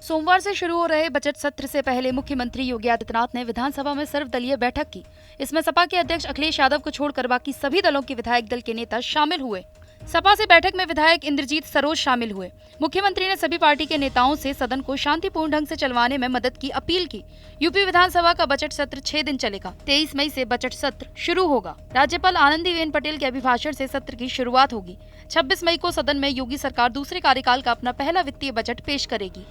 सोमवार से शुरू हो रहे बजट सत्र से पहले मुख्यमंत्री योगी आदित्यनाथ ने विधानसभा में सर्वदलीय बैठक की। इसमें सपा के अध्यक्ष अखिलेश यादव को छोड़कर बाकी सभी दलों के विधायक दल के नेता शामिल हुए। सपा से बैठक में विधायक इंद्रजीत सरोज शामिल हुए। मुख्यमंत्री ने सभी पार्टी के नेताओं से सदन को शांतिपूर्ण ढंग से चलवाने में मदद की अपील की। यूपी विधानसभा का बजट सत्र 6 दिन चलेगा। 23 मई से बजट सत्र शुरू होगा। राज्यपाल आनंदीबेन पटेल के अभिभाषण से सत्र की शुरुआत होगी। 26 मई को सदन में योगी सरकार दूसरे कार्यकाल का अपना पहला वित्तीय बजट पेश करेगी।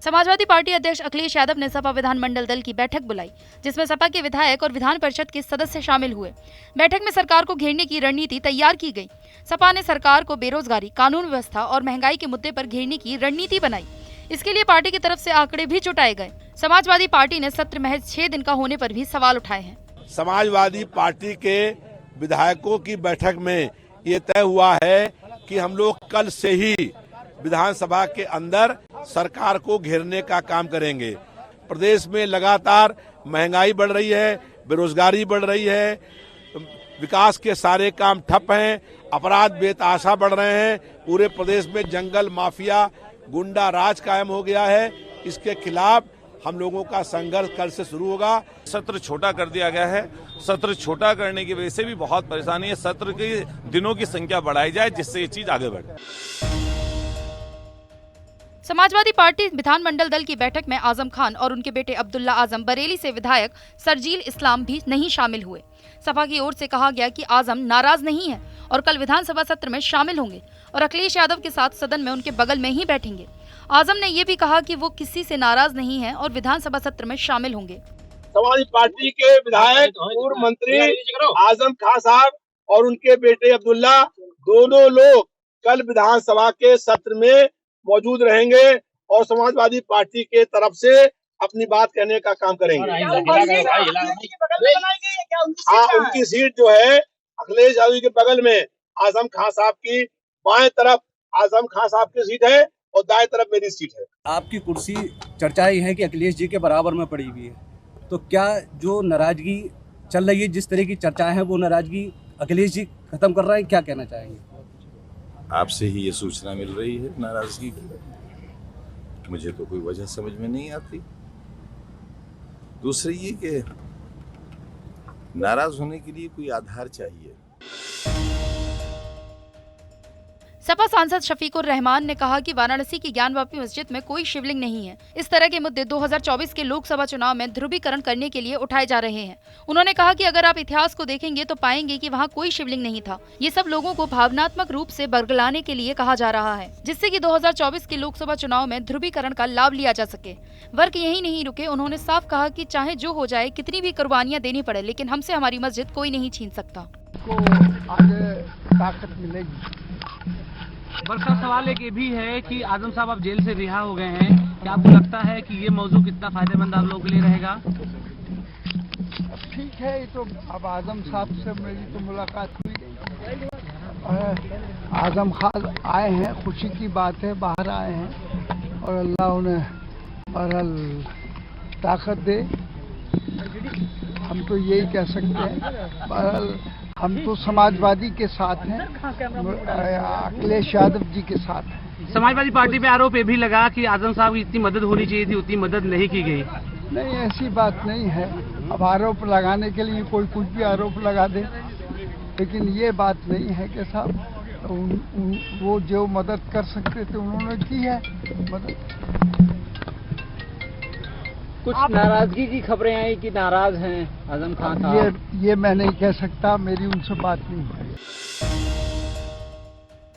समाजवादी पार्टी अध्यक्ष अखिलेश यादव ने सपा विधानमंडल दल की बैठक बुलाई, जिसमें सपा के विधायक और विधान परिषद के सदस्य शामिल हुए। बैठक में सरकार को घेरने की रणनीति तैयार की गई। सपा ने सरकार को बेरोजगारी, कानून व्यवस्था और महंगाई के मुद्दे पर घेरने की रणनीति बनाई। इसके लिए पार्टी की तरफ से आंकड़े भी जुटाए गए। समाजवादी पार्टी ने सत्र महज 6 दिन का होने पर भी सवाल उठाए हैं। समाजवादी पार्टी के विधायकों की बैठक में ये तय हुआ है कि हम लोग कल से ही विधानसभा के अंदर सरकार को घेरने का काम करेंगे। प्रदेश में लगातार महंगाई बढ़ रही है, बेरोजगारी बढ़ रही है, विकास के सारे काम ठप हैं, अपराध बेतहाशा बढ़ रहे हैं, पूरे प्रदेश में जंगल माफिया, गुंडा राज कायम हो गया है। इसके खिलाफ हम लोगों का संघर्ष कल से शुरू होगा। सत्र छोटा कर दिया गया है। सत्र छोटा करने की वजह से भी बहुत परेशानी है। सत्र के दिनों की संख्या बढ़ाई जाए, जिससे ये चीज आगे बढ़े। समाजवादी पार्टी विधानमंडल दल की बैठक में आजम खान और उनके बेटे अब्दुल्ला आजम, बरेली से विधायक सरजील इस्लाम भी नहीं शामिल हुए। सपा की ओर से कहा गया कि आजम नाराज नहीं है और कल विधानसभा सत्र में शामिल होंगे और अखिलेश यादव के साथ सदन में उनके बगल में ही बैठेंगे। आजम ने ये भी कहा कि वो किसी से नाराज नहीं है और विधानसभा सत्र में शामिल होंगे। समाजवादी पार्टी के विधायक पूर्व मंत्री आजम खान साहब और उनके बेटे अब्दुल्ला, दोनों लोग कल विधानसभा के सत्र में मौजूद रहेंगे और समाजवादी पार्टी के तरफ से अपनी बात कहने का काम करेंगे। हाँ, उनकी सीट जो है अखिलेश यादव के बगल में आजम खान साहब की बाएं तरफ आजम खान साहब की सीट है और दाएं तरफ मेरी सीट है। आपकी कुर्सी चर्चा ये है कि अखिलेश जी के बराबर में पड़ी हुई है, तो क्या जो नाराजगी चल रही है, जिस तरह की चर्चा है, वो नाराजगी अखिलेश जी खत्म कर रहे हैं? क्या कहना चाहेंगे? आपसे ही ये सूचना मिल रही है नाराजगी की। मुझे तो कोई वजह समझ में नहीं आती। दूसरी ये कि नाराज होने के लिए कोई आधार चाहिए। सपा सांसद शफीकुर रहमान ने कहा कि वाराणसी की ज्ञानवापी मस्जिद में कोई शिवलिंग नहीं है। इस तरह के मुद्दे 2024 के लोकसभा चुनाव में ध्रुवीकरण करने के लिए उठाए जा रहे हैं। उन्होंने कहा कि अगर आप इतिहास को देखेंगे तो पाएंगे कि वहां कोई शिवलिंग नहीं था। ये सब लोगों को भावनात्मक रूप से बरगलाने के लिए कहा जा रहा है, जिससे कि 2024 के लोकसभा चुनाव में ध्रुवीकरण का लाभ लिया जा सके। वर्क यही नहीं रुके। उन्होंने साफ कहा कि चाहे जो हो जाए, कितनी भी कुर्बानियां देनी पड़े, लेकिन हमसे हमारी मस्जिद कोई नहीं छीन सकता। वर्क का सवाल एक ये भी है कि आजम साहब अब जेल से रिहा हो गए हैं। क्या आपको लगता है कि ये मौजू कितना फायदेमंद आप लोगों के लिए रहेगा? ठीक है, ये तो अब आजम साहब से मेरी तो मुलाकात हुई और आजम खान आए हैं, खुशी की बात है, बाहर आए हैं और अल्लाह उन्हें बहरहाल ताकत दे। हम तो यही कह सकते हैं। बहरहाल हम तो समाजवादी के साथ हैं, अखिलेश यादव जी के साथ हैं। समाजवादी पार्टी पे आरोप ये भी लगा कि आजम साहब की इतनी मदद होनी चाहिए थी, उतनी मदद नहीं की गई। नहीं, ऐसी बात नहीं है। अब आरोप लगाने के लिए कोई कुछ भी आरोप लगा दे, लेकिन ये बात नहीं है कि साहब वो जो मदद कर सकते थे उन्होंने की है मदद। कुछ नाराजगी की खबरें आई कि नाराज हैं आजम खान साहब। ये मैं नहीं कह सकता, मेरी उनसे बात नहीं है।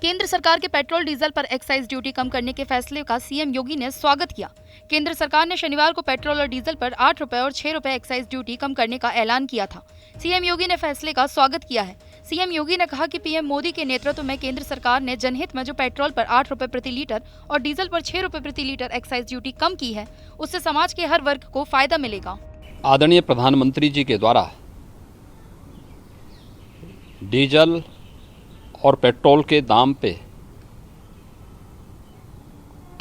केंद्र सरकार के पेट्रोल डीजल पर एक्साइज ड्यूटी कम करने के फैसले का सीएम योगी ने स्वागत किया। केंद्र सरकार ने शनिवार को पेट्रोल और डीजल पर 8 रुपए और 6 रुपए एक्साइज ड्यूटी कम करने का ऐलान किया था। सीएम योगी ने फैसले का स्वागत किया है। सीएम योगी ने कहा कि पीएम मोदी के नेतृत्व में केंद्र सरकार ने जनहित में जो पेट्रोल पर 8 रुपए प्रति लीटर और डीजल पर 6 रुपए प्रति लीटर एक्साइज ड्यूटी कम की है, उससे समाज के हर वर्ग को फायदा मिलेगा। आदरणीय प्रधानमंत्री जी के द्वारा डीजल और पेट्रोल के दाम पे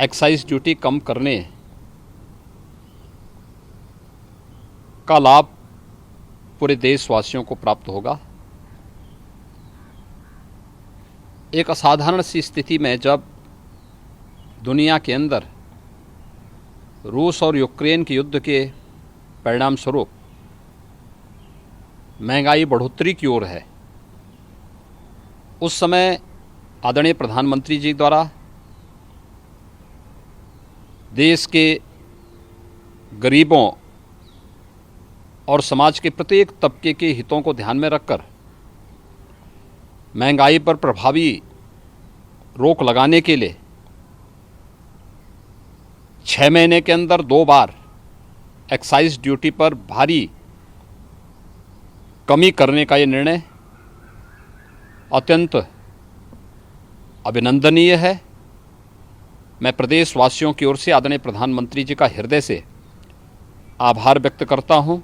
एक्साइज ड्यूटी कम करने का लाभ पूरे देशवासियों को प्राप्त होगा। एक असाधारण सी स्थिति में जब दुनिया के अंदर रूस और यूक्रेन के युद्ध के परिणाम स्वरूप महंगाई बढ़ोतरी की ओर है, उस समय आदरणीय प्रधानमंत्री जी द्वारा देश के गरीबों और समाज के प्रत्येक तबके के हितों को ध्यान में रखकर महंगाई पर प्रभावी रोक लगाने के लिए 6 महीने के अंदर 2 बार एक्साइज ड्यूटी पर भारी कमी करने का ये निर्णय अत्यंत अभिनंदनीय है। मैं प्रदेशवासियों की ओर से आदरणीय प्रधानमंत्री जी का हृदय से आभार व्यक्त करता हूं।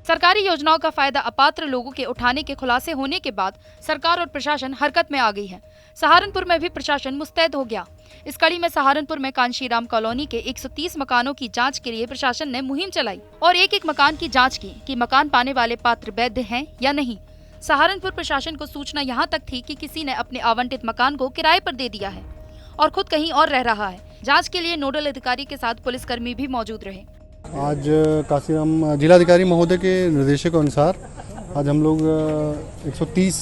सरकारी योजनाओं का फायदा अपात्र लोगों के उठाने के खुलासे होने के बाद सरकार और प्रशासन हरकत में आ गई है। सहारनपुर में भी प्रशासन मुस्तैद हो गया। इस कड़ी में सहारनपुर में कांशीराम कॉलोनी के 130 मकानों की जांच के लिए प्रशासन ने मुहिम चलाई और एक मकान की जांच की कि मकान पाने वाले पात्र वैध हैं या नहीं। सहारनपुर प्रशासन को सूचना यहां तक थी कि किसी ने अपने आवंटित मकान को किराए पर दे दिया है और खुद कहीं और रह रहा है। जांच के लिए नोडल अधिकारी के साथ पुलिसकर्मी भी मौजूद रहे। आज कांशीराम जिलाधिकारी महोदय के निर्देशों के अनुसार आज हम लोग 130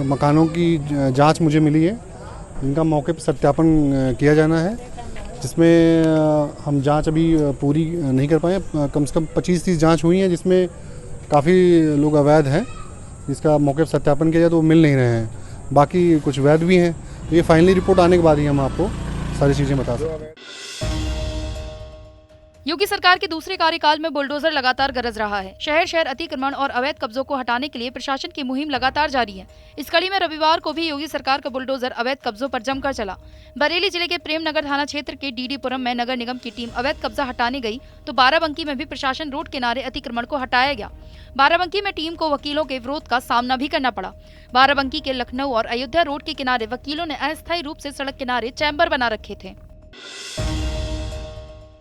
मकानों की जांच मुझे मिली है, इनका मौके पर सत्यापन किया जाना है, जिसमें हम जांच अभी पूरी नहीं कर पाए। कम से कम 25-30 जांच हुई हैं, जिसमें काफ़ी लोग अवैध हैं, जिसका मौके पर सत्यापन किया जाए तो वो मिल नहीं रहे हैं। बाकी कुछ वैध भी हैं, तो ये फाइनली रिपोर्ट आने के बाद ही हम आपको सारी चीज़ें बता सकते हैं। योगी सरकार के दूसरे कार्यकाल में बुलडोजर लगातार गरज रहा है। शहर शहर अतिक्रमण और अवैध कब्जों को हटाने के लिए प्रशासन की मुहिम लगातार जारी है। इस कड़ी में रविवार को भी योगी सरकार का बुलडोजर अवैध कब्जों पर जमकर चला। बरेली जिले के प्रेमनगर थाना क्षेत्र के डीडीपुरम में नगर निगम की टीम अवैध कब्जा हटाने गई तो बाराबंकी में भी प्रशासन रोड किनारे अतिक्रमण को हटाया गया। बाराबंकी में टीम को वकीलों के विरोध का सामना भी करना पड़ा। बाराबंकी के लखनऊ और अयोध्या रोड के किनारे वकीलों ने अस्थायी रूप से सड़क किनारे चैम्बर बना रखे थे।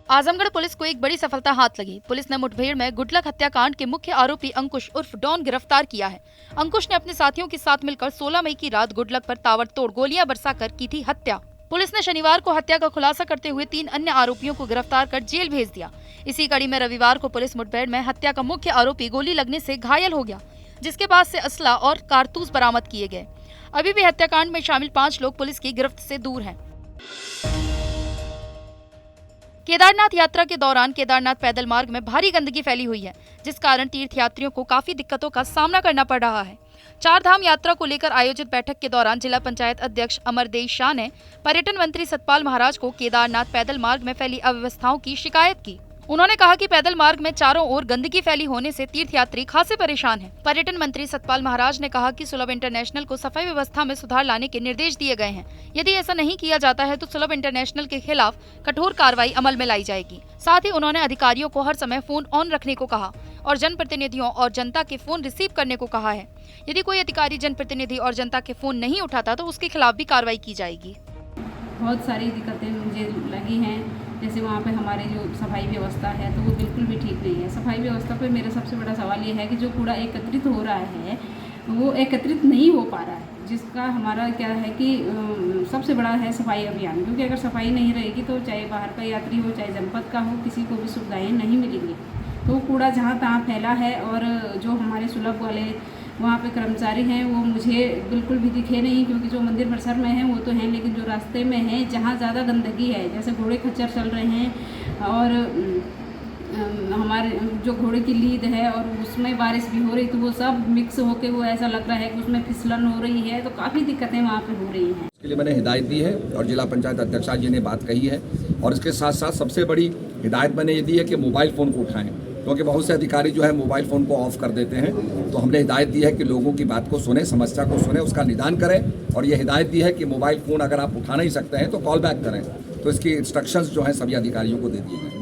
आजमगढ़ पुलिस को एक बड़ी सफलता हाथ लगी। पुलिस ने मुठभेड़ में गुडलक हत्याकांड के मुख्य आरोपी अंकुश उर्फ डॉन गिरफ्तार किया है। अंकुश ने अपने साथियों के साथ मिलकर 16 मई की रात गुडलक पर ताबड़तोड़ गोलियां बरसाकर की थी हत्या। पुलिस ने शनिवार को हत्या का खुलासा करते हुए 3 अन्य आरोपियों को गिरफ्तार कर जेल भेज दिया। इसी कड़ी में रविवार को पुलिस मुठभेड़ में हत्या का मुख्य आरोपी गोली लगने से घायल हो गया, जिसके बाद से असला और कारतूस बरामद किए गए। अभी भी हत्याकांड में शामिल 5 लोग पुलिस की गिरफ्त से दूर हैं। केदारनाथ यात्रा के दौरान केदारनाथ पैदल मार्ग में भारी गंदगी फैली हुई है, जिस कारण तीर्थयात्रियों को काफी दिक्कतों का सामना करना पड़ रहा है। 4 धाम यात्रा को लेकर आयोजित बैठक के दौरान जिला पंचायत अध्यक्ष अमरदेव शाह ने पर्यटन मंत्री सतपाल महाराज को केदारनाथ पैदल मार्ग में फैली अव्यवस्थाओं की शिकायत की। उन्होंने कहा कि पैदल मार्ग में चारों ओर गंदगी फैली होने से तीर्थयात्री खासे परेशान हैं। पर्यटन मंत्री सतपाल महाराज ने कहा कि सुलभ इंटरनेशनल को सफाई व्यवस्था में सुधार लाने के निर्देश दिए गए हैं। यदि ऐसा नहीं किया जाता है तो सुलभ इंटरनेशनल के खिलाफ कठोर कार्रवाई अमल में लाई जाएगी। साथ ही उन्होंने अधिकारियों को हर समय फोन ऑन रखने को कहा और जनप्रतिनिधियों और जनता के फोन रिसीव करने को कहा है। यदि कोई अधिकारी जनप्रतिनिधि और जनता के फोन नहीं उठाता तो उसके खिलाफ भी कार्रवाई की जाएगी। बहुत सारी दिक्कतें मुझे लगी हैं, जैसे वहाँ पे हमारी जो सफाई व्यवस्था है तो वो बिल्कुल भी ठीक नहीं है। सफाई व्यवस्था पे मेरा सबसे बड़ा सवाल ये है कि जो कूड़ा एकत्रित हो रहा है वो एकत्रित नहीं हो पा रहा है, जिसका हमारा क्या है कि सबसे बड़ा है सफाई अभियान, क्योंकि अगर सफाई नहीं रहेगी तो चाहे बाहर का यात्री हो चाहे जनपद का हो, किसी को भी सुविधाएँ नहीं मिलेंगी। तो कूड़ा जहाँ तहाँ फैला है और जो हमारे सुलभ वाले वहाँ पे कर्मचारी हैं वो मुझे बिल्कुल भी दिखे नहीं, क्योंकि जो मंदिर परिसर में हैं वो तो हैं, लेकिन जो रास्ते में हैं जहाँ ज़्यादा गंदगी है, जैसे घोड़े खच्चर चल रहे हैं और हमारे जो घोड़े की लीद है और उसमें बारिश भी हो रही, तो वो सब मिक्स होके वो ऐसा लग रहा है कि उसमें फिसलन हो रही है, तो काफ़ी दिक्कतें वहाँ पे हो रही हैं। इसके लिए मैंने हिदायत दी है और जिला पंचायत अध्यक्षा जी ने बात कही है, और इसके साथ साथ सबसे बड़ी हिदायत मैंने ये दी है कि मोबाइल फ़ोन को उठाएँ, क्योंकि बहुत से अधिकारी जो है मोबाइल फ़ोन को ऑफ कर देते हैं। तो हमने हिदायत दी है कि लोगों की बात को सुने, समस्या को सुने, उसका निदान करें, और ये हिदायत दी है कि मोबाइल फ़ोन अगर आप उठा नहीं सकते हैं तो कॉल बैक करें। तो इसकी इंस्ट्रक्शंस जो हैं सभी अधिकारियों को दे दिए गए।